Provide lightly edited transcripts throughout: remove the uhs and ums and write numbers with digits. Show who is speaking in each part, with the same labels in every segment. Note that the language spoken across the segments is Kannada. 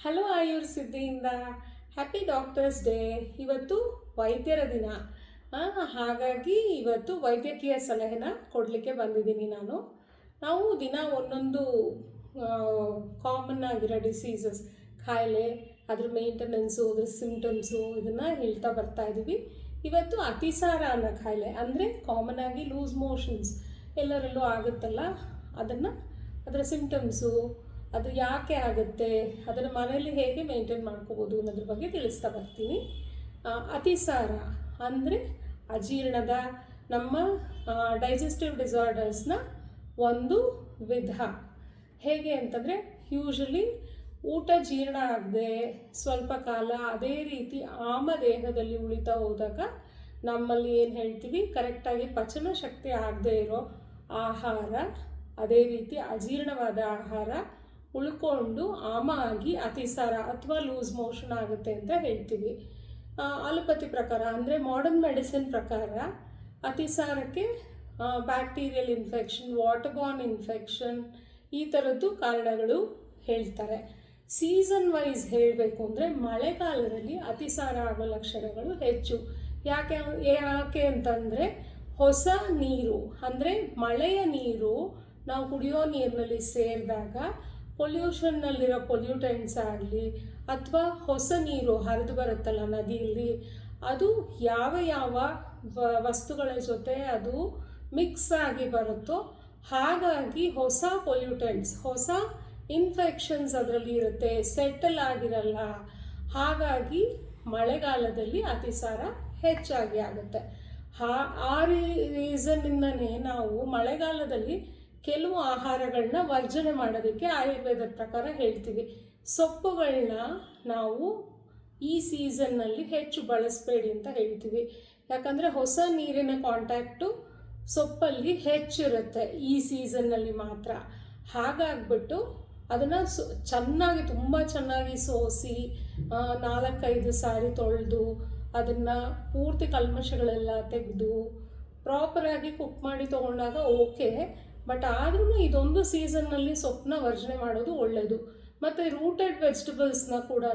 Speaker 1: ಹಲೋ ಆಯುರ್ ಸಿದ್ಧಿಯಿಂದ ಹ್ಯಾಪಿ ಡಾಕ್ಟರ್ಸ್ ಡೇ. ಇವತ್ತು ವೈದ್ಯರ ದಿನ. ಹಾಗಾಗಿ ಇವತ್ತು ವೈದ್ಯಕೀಯ ಸಲಹೆನ ಕೊಡಲಿಕ್ಕೆ ಬಂದಿದ್ದೀನಿ ನಾವು ದಿನ ಒಂದೊಂದು ಕಾಮನ್ ಆಗಿರೋ ಡಿಸೀಸಸ್, ಕಾಯಿಲೆ, ಅದ್ರ ಮೇಂಟೆನೆನ್ಸು, ಅದ್ರ ಸಿಂಪ್ಟಮ್ಸು ಇದನ್ನು ಹೇಳ್ತಾ ಬರ್ತಾ ಇದ್ದೀವಿ. ಇವತ್ತು ಅತಿಸಾರ ಅನ್ನೋ ಕಾಯಿಲೆ ಅಂದರೆ ಕಾಮನ್ ಆಗಿ ಲೂಸ್ ಮೋಷನ್ಸ್ ಎಲ್ಲರಲ್ಲೂ ಆಗುತ್ತಲ್ಲ, ಅದರ ಸಿಂಪ್ಟಮ್ಸು, ಅದು ಯಾಕೆ ಆಗುತ್ತೆ, ಅದನ್ನು ಮನೆಯಲ್ಲಿ ಹೇಗೆ ಮೇಂಟೈನ್ ಮಾಡ್ಕೋಬೋದು ಅನ್ನೋದ್ರ ಬಗ್ಗೆ ತಿಳಿಸ್ತಾ ಬರ್ತೀನಿ. ಅತಿಸಾರ ಅಂದರೆ ಅಜೀರ್ಣದ, ನಮ್ಮ ಡೈಜೆಸ್ಟಿವ್ ಡಿಸಾರ್ಡರ್ಸ್ನ ಒಂದು ವಿಧ. ಹೇಗೆ ಅಂತಂದರೆ, ಯೂಶಲಿ ಊಟ ಜೀರ್ಣ ಆಗದೆ ಸ್ವಲ್ಪ ಕಾಲ ಅದೇ ರೀತಿ ದೇಹದಲ್ಲಿ ಉಳಿತಾ ಹೋದಾಗ ನಮ್ಮಲ್ಲಿ ಏನು ಹೇಳ್ತೀವಿ, ಕರೆಕ್ಟಾಗಿ ಪಚನ ಶಕ್ತಿ ಆಗದೆ ಇರೋ ಆಹಾರ, ಅದೇ ರೀತಿ ಅಜೀರ್ಣವಾದ ಆಹಾರ ಉಳ್ಕೊಂಡು ಆಗಿ ಅತಿಸಾರ ಅಥವಾ ಲೂಸ್ ಮೋಷನ್ ಆಗುತ್ತೆ ಅಂತ ಹೇಳ್ತೀವಿ. ಅಲೋಪತಿ ಪ್ರಕಾರ ಅಂದರೆ ಮಾಡರ್ನ್ ಮೆಡಿಸಿನ್ ಪ್ರಕಾರ ಅತಿಸಾರಕ್ಕೆ ಬ್ಯಾಕ್ಟೀರಿಯಲ್ ಇನ್ಫೆಕ್ಷನ್, ವಾಟರ್ಬೋರ್ನ್ ಇನ್ಫೆಕ್ಷನ್ ಈ ಥರದ್ದು ಕಾರಣಗಳು ಹೇಳ್ತಾರೆ. ಸೀಸನ್ ವೈಸ್ ಹೇಳಬೇಕು ಅಂದರೆ ಮಳೆಗಾಲದಲ್ಲಿ ಅತಿಸಾರ ಆಗೋ ಲಕ್ಷಣಗಳು ಹೆಚ್ಚು. ಯಾಕೆ ಅಂತಂದರೆ, ಹೊಸ ನೀರು ಅಂದರೆ ಮಳೆಯ ನೀರು ನಾವು ಕುಡಿಯೋ ನೀರಿನಲ್ಲಿ ಸೇರಿದಾಗ ಪೊಲ್ಯೂಷನ್ನಲ್ಲಿರೋ ಪೊಲ್ಯೂಟೆಂಟ್ಸ್ ಆಗಲಿ ಅಥವಾ ಹೊಸ ನೀರು ಹರಿದು ಬರುತ್ತಲ್ಲ ನದಿಯಲ್ಲಿ, ಅದು ಯಾವ ವಸ್ತುಗಳ ಜೊತೆ ಅದು ಮಿಕ್ಸ್ ಆಗಿ ಬರುತ್ತೋ ಹಾಗಾಗಿ ಹೊಸ ಪೊಲ್ಯೂಟೆಂಟ್ಸ್, ಹೊಸ ಇನ್ಫೆಕ್ಷನ್ಸ್ ಅದರಲ್ಲಿ ಇರುತ್ತೆ, ಸೆಟಲ್ ಆಗಿರಲ್ಲ. ಹಾಗಾಗಿ ಮಳೆಗಾಲದಲ್ಲಿ ಅತಿಸಾರ ಹೆಚ್ಚಾಗಿ ಆಗುತ್ತೆ. ಆ ರೀಸನ್ನಿಂದನೇ ನಾವು ಮಳೆಗಾಲದಲ್ಲಿ ಕೆಲವು ಆಹಾರಗಳನ್ನ ವರ್ಜನೆ ಮಾಡೋದಕ್ಕೆ ಆಯುರ್ವೇದದ ಪ್ರಕಾರ ಹೇಳ್ತೀವಿ. ಸೊಪ್ಪುಗಳನ್ನ ನಾವು ಈ ಸೀಸನ್ನಲ್ಲಿ ಹೆಚ್ಚು ಬಳಸಬೇಡಿ ಅಂತ ಹೇಳ್ತೀವಿ. ಯಾಕಂದರೆ ಹೊಸ ನೀರಿನ ಕಾಂಟ್ಯಾಕ್ಟು ಸೊಪ್ಪಲ್ಲಿ ಹೆಚ್ಚಿರುತ್ತೆ ಈ ಸೀಸನ್ನಲ್ಲಿ ಮಾತ್ರ. ಹಾಗಾಗ್ಬಿಟ್ಟು ಅದನ್ನು ತುಂಬ ಚೆನ್ನಾಗಿ ಸೋಸಿ 4-5 ಸಾರಿ ತೊಳೆದು ಅದನ್ನು ಪೂರ್ತಿ ಕಲ್ಮಶಗಳೆಲ್ಲ ತೆಗೆದು ಪ್ರಾಪರಾಗಿ ಕುಕ್ ಮಾಡಿ ತೊಗೊಂಡಾಗ ಓಕೆ. ಬಟ್ ಆದ್ರೂ ಇದೊಂದು ಸೀಸನ್ನಲ್ಲಿ ಸೊಪ್ಪನ್ನ ವರ್ಜನೆ ಮಾಡೋದು ಒಳ್ಳೆಯದು. ಮತ್ತು ರೂಟೆಡ್ ವೆಜಿಟಬಲ್ಸ್ನ ಕೂಡ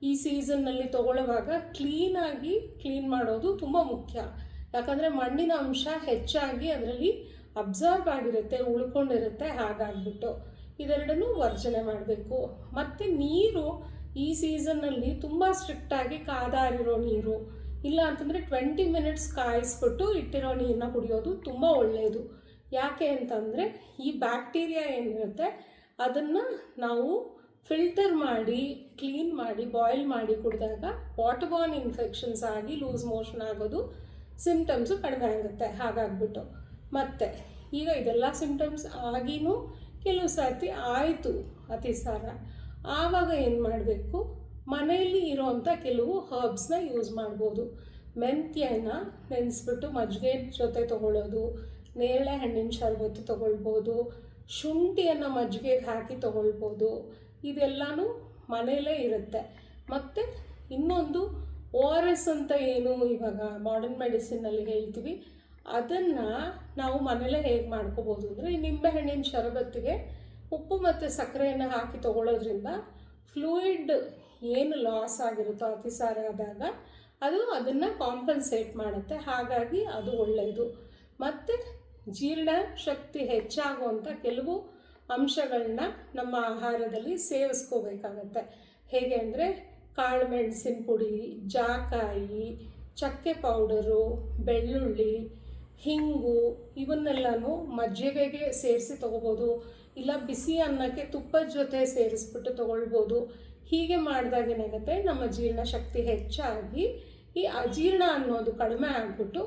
Speaker 1: ಈ ಸೀಸನ್ನಲ್ಲಿ ತೊಗೊಳ್ಳುವಾಗ ಕ್ಲೀನ್ ಮಾಡೋದು ತುಂಬ ಮುಖ್ಯ. ಯಾಕಂದರೆ ಮಣ್ಣಿನ ಅಂಶ ಹೆಚ್ಚಾಗಿ ಅದರಲ್ಲಿ ಅಬ್ಸಾರ್ಬ್ ಆಗಿರುತ್ತೆ, ಉಳ್ಕೊಂಡಿರುತ್ತೆ. ಹಾಗಾಗ್ಬಿಟ್ಟು ಇದೆರಡನ್ನೂ ವರ್ಜನೆ ಮಾಡಬೇಕು. ಮತ್ತು ನೀರು ಈ ಸೀಸನ್ನಲ್ಲಿ ತುಂಬ ಸ್ಟ್ರಿಕ್ಟಾಗಿ ಕಾದಾರಿರೋ ನೀರು, ಇಲ್ಲ ಅಂತಂದರೆ 20 ಮಿನಿಟ್ಸ್ ಕಾಯಿಸ್ಬಿಟ್ಟು ಇಟ್ಟಿರೋ ನೀರನ್ನ ಕುಡಿಯೋದು ತುಂಬ ಒಳ್ಳೆಯದು. ಯಾಕೆ ಅಂತಂದರೆ, ಈ ಬ್ಯಾಕ್ಟೀರಿಯಾ ಏನಿರುತ್ತೆ ಅದನ್ನು ನಾವು ಫಿಲ್ಟರ್ ಮಾಡಿ, ಕ್ಲೀನ್ ಮಾಡಿ, ಬಾಯ್ಲ್ ಮಾಡಿ ಕುಡಿದಾಗ ವಾಟರ್ಬೋರ್ನ್ ಇನ್ಫೆಕ್ಷನ್ಸ್ ಆಗಿ ಲೂಸ್ ಮೋಷನ್ ಆಗೋದು, ಸಿಂಪ್ಟಮ್ಸು ಕಡಿಮೆ ಆಗುತ್ತೆ. ಹಾಗಾಗ್ಬಿಟ್ಟು ಮತ್ತು ಈಗ ಇದೆಲ್ಲ ಸಿಂಪ್ಟಮ್ಸ್ ಆಗಿಯೂ ಕೆಲವು ಸರ್ತಿ ಆಯಿತು ಅತಿಸಾರ, ಆವಾಗ ಏನು ಮಾಡಬೇಕು, ಮನೆಯಲ್ಲಿ ಇರೋವಂಥ ಕೆಲವು ಹರ್ಬ್ಸ್ನ ಯೂಸ್ ಮಾಡ್ಬೋದು. ಮೆಂತ್ಯನ ನೆನೆಸ್ಬಿಟ್ಟು ಮಜ್ಜಿಗೆ ಜೊತೆ ತೊಗೊಳ್ಳೋದು, ನೇರಳೆ ಹಣ್ಣಿನ ಶರಬತ್ತು ತೊಗೊಳ್ಬೋದು, ಶುಂಠಿಯನ್ನು ಮಜ್ಜಿಗೆಗೆ ಹಾಕಿ ತೊಗೊಳ್ಬೋದು. ಇದೆಲ್ಲನೂ ಮನೆಯಲ್ಲೇ ಇರುತ್ತೆ. ಮತ್ತು ಇನ್ನೊಂದು ORS ಅಂತ ಏನು ಇವಾಗ ಮಾಡರ್ನ್ ಮೆಡಿಸಿನ್ನಲ್ಲಿ ಹೇಳ್ತೀವಿ, ಅದನ್ನು ನಾವು ಮನೇಲೇ ಹೇಗೆ ಮಾಡ್ಕೋಬೋದು ಅಂದರೆ, ನಿಂಬೆಹಣ್ಣಿನ ಶರಬತ್ತಿಗೆ ಉಪ್ಪು ಮತ್ತು ಸಕ್ಕರೆಯನ್ನು ಹಾಕಿ ತೊಗೊಳ್ಳೋದ್ರಿಂದ ಫ್ಲೂಯಿಡ್ ಏನು ಲಾಸ್ ಆಗಿರುತ್ತೋ ಅತಿಸಾರ ಆದಾಗ ಅದನ್ನು ಕಾಂಪನ್ಸೇಟ್ ಮಾಡುತ್ತೆ. ಹಾಗಾಗಿ ಅದು ಒಳ್ಳೆಯದು. ಮತ್ತು ಜೀರ್ಣ ಶಕ್ತಿ ಹೆಚ್ಚಾಗುವಂಥ ಕೆಲವು ಅಂಶಗಳನ್ನ ನಮ್ಮ ಆಹಾರದಲ್ಲಿ ಸೇವಿಸ್ಕೋಬೇಕಾಗತ್ತೆ. ಹೇಗೆ ಅಂದರೆ, ಕಾಳು ಮೆಣಸಿನ ಪುಡಿ, ಜಾಕಾಯಿ, ಚಕ್ಕೆ ಪೌಡರು, ಬೆಳ್ಳುಳ್ಳಿ, ಹಿಂಗು ಇವನ್ನೆಲ್ಲನೂ ಮಜ್ಜಿಗೆಗೆ ಸೇರಿಸಿ ತೊಗೋಬೋದು. ಇಲ್ಲ ಬಿಸಿ ಅನ್ನಕ್ಕೆ ತುಪ್ಪದ ಜೊತೆ ಸೇರಿಸ್ಬಿಟ್ಟು ತೊಗೊಳ್ಬೋದು. ಹೀಗೆ ಮಾಡಿದಾಗ ಏನಾಗುತ್ತೆ, ನಮ್ಮ ಜೀರ್ಣಶಕ್ತಿ ಹೆಚ್ಚಾಗಿ ಈ ಅಜೀರ್ಣ ಅನ್ನೋದು ಕಡಿಮೆ ಆಗಿಬಿಟ್ಟು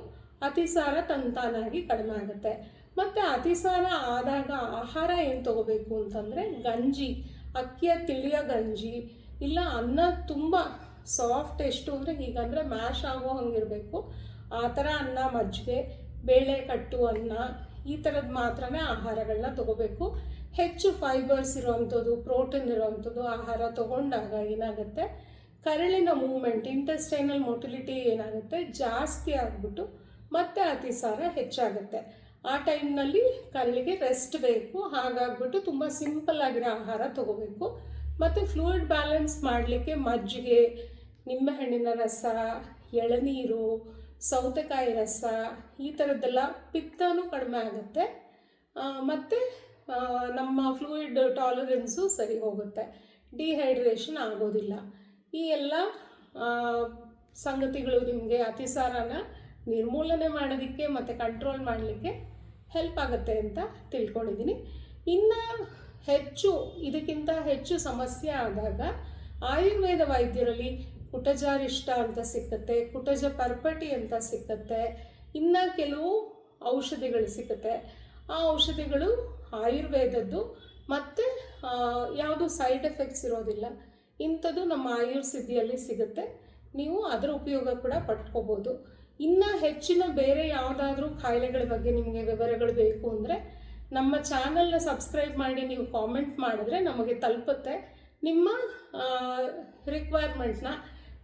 Speaker 1: ಅತಿಸಾರ ತಂತಾನಾಗಿ ಕಡಿಮೆ ಆಗುತ್ತೆ. ಮತ್ತು ಅತಿಸಾರ ಆದಾಗ ಆಹಾರ ಏನು ತೊಗೋಬೇಕು ಅಂತಂದರೆ, ಗಂಜಿ, ಅಕ್ಕಿಯ ತಿಳಿಯ ಗಂಜಿ, ಇಲ್ಲ ಅನ್ನ ತುಂಬ ಸಾಫ್ಟ್, ಎಷ್ಟು ಅಂದರೆ ಹೀಗಂದರೆ ಮ್ಯಾಶ್ ಆಗೋ ಹಂಗಿರಬೇಕು ಆ ಥರ ಅನ್ನ, ಮಜ್ಜಿಗೆ, ಬೇಳೆ ಕಟ್ಟು ಅನ್ನ, ಈ ಥರದ್ದು ಮಾತ್ರನೇ ಆಹಾರಗಳನ್ನ ತೊಗೋಬೇಕು. ಹೆಚ್ಚು ಫೈಬರ್ಸ್ ಇರೋವಂಥದ್ದು, ಪ್ರೋಟೀನ್ ಇರೋವಂಥದ್ದು ಆಹಾರ ತೊಗೊಂಡಾಗ ಏನಾಗುತ್ತೆ, ಕರಳಿನ ಮೂವ್ಮೆಂಟ್, ಇಂಟೆಸ್ಟೈನಲ್ ಮೊಟಿಲಿಟಿ ಏನಾಗುತ್ತೆ ಜಾಸ್ತಿ ಆಗಿಬಿಟ್ಟು ಮತ್ತೆ ಅತಿಸಾರ ಹೆಚ್ಚಾಗುತ್ತೆ. ಆ ಟೈಮ್ನಲ್ಲಿ ಕರಳಿಗೆ ರೆಸ್ಟ್ ಬೇಕು. ಹಾಗಾಗ್ಬಿಟ್ಟು ತುಂಬ ಸಿಂಪಲ್ ಆಗಿರೋ ಆಹಾರ ತೊಗೋಬೇಕು. ಮತ್ತು ಫ್ಲೂಯಿಡ್ ಬ್ಯಾಲೆನ್ಸ್ ಮಾಡಲಿಕ್ಕೆ ಮಜ್ಜಿಗೆ, ನಿಂಬೆಹಣ್ಣಿನ ರಸ, ಎಳನೀರು, ಸೌತೆಕಾಯಿ ರಸ, ಈ ಥರದ್ದೆಲ್ಲ ಪಿತ್ತನೂ ಕಡಿಮೆ ಆಗುತ್ತೆ ಮತ್ತು ನಮ್ಮ ಫ್ಲೂಯಿಡ್ ಟಾಲರೆನ್ಸು ಸರಿ ಹೋಗುತ್ತೆ, ಡಿಹೈಡ್ರೇಷನ್ ಆಗೋದಿಲ್ಲ. ಈ ಎಲ್ಲ ಸಂಗತಿಗಳು ನಿಮಗೆ ಅತಿಸಾರನ ನಿರ್ಮೂಲನೆ ಮಾಡೋದಕ್ಕೆ ಮತ್ತು ಕಂಟ್ರೋಲ್ ಮಾಡಲಿಕ್ಕೆ ಹೆಲ್ಪ್ ಆಗುತ್ತೆ ಅಂತ ತಿಳ್ಕೊಂಡಿದ್ದೀನಿ. ಇನ್ನು ಇದಕ್ಕಿಂತ ಹೆಚ್ಚು ಸಮಸ್ಯೆ ಆದಾಗ ಆಯುರ್ವೇದ ವೈದ್ಯರಲ್ಲಿ ಕುಟಜಾರಿಷ್ಟ ಅಂತ ಸಿಕ್ಕತ್ತೆ, ಕುಟಜ ಪರ್ಪಟಿ ಅಂತ ಸಿಕ್ಕತ್ತೆ, ಇನ್ನು ಕೆಲವು ಔಷಧಿಗಳು ಸಿಕ್ಕತ್ತೆ. ಆ ಔಷಧಿಗಳು ಆಯುರ್ವೇದದ್ದು ಮತ್ತು ಯಾವುದು ಸೈಡ್ ಎಫೆಕ್ಟ್ಸ್ ಇರೋದಿಲ್ಲ. ಇಂಥದ್ದು ನಮ್ಮ ಆಯುರ್ಸಿದ್ಧಿಯಲ್ಲಿ ಸಿಗುತ್ತೆ. ನೀವು ಅದರ ಉಪಯೋಗ ಕೂಡ ಪಡ್ಕೋಬೋದು. ಇನ್ನು ಹೆಚ್ಚಿನ ಬೇರೆ ಯಾವುದಾದ್ರೂ ಕಾಯಿಲೆಗಳ ಬಗ್ಗೆ ನಿಮಗೆ ವಿವರಗಳು ಬೇಕು ಅಂದರೆ ನಮ್ಮ ಚಾನಲ್ನ ಸಬ್ಸ್ಕ್ರೈಬ್ ಮಾಡಿ ನೀವು ಕಾಮೆಂಟ್ ಮಾಡಿದ್ರೆ ನಮಗೆ ತಲುಪುತ್ತೆ. ನಿಮ್ಮ ರಿಕ್ವೈರ್ಮೆಂಟ್ನ,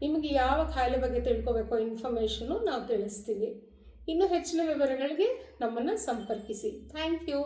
Speaker 1: ನಿಮಗೆ ಯಾವ ಕಾಯಿಲೆ ಬಗ್ಗೆ ತಿಳ್ಕೊಬೇಕೋ ಇನ್ಫಾರ್ಮೇಷನ್ನು ನಾವು ತಿಳಿಸ್ತೀವಿ. ಇನ್ನೂ ಹೆಚ್ಚಿನ ವಿವರಗಳಿಗೆ ನಮ್ಮನ್ನು ಸಂಪರ್ಕಿಸಿ. Thank you.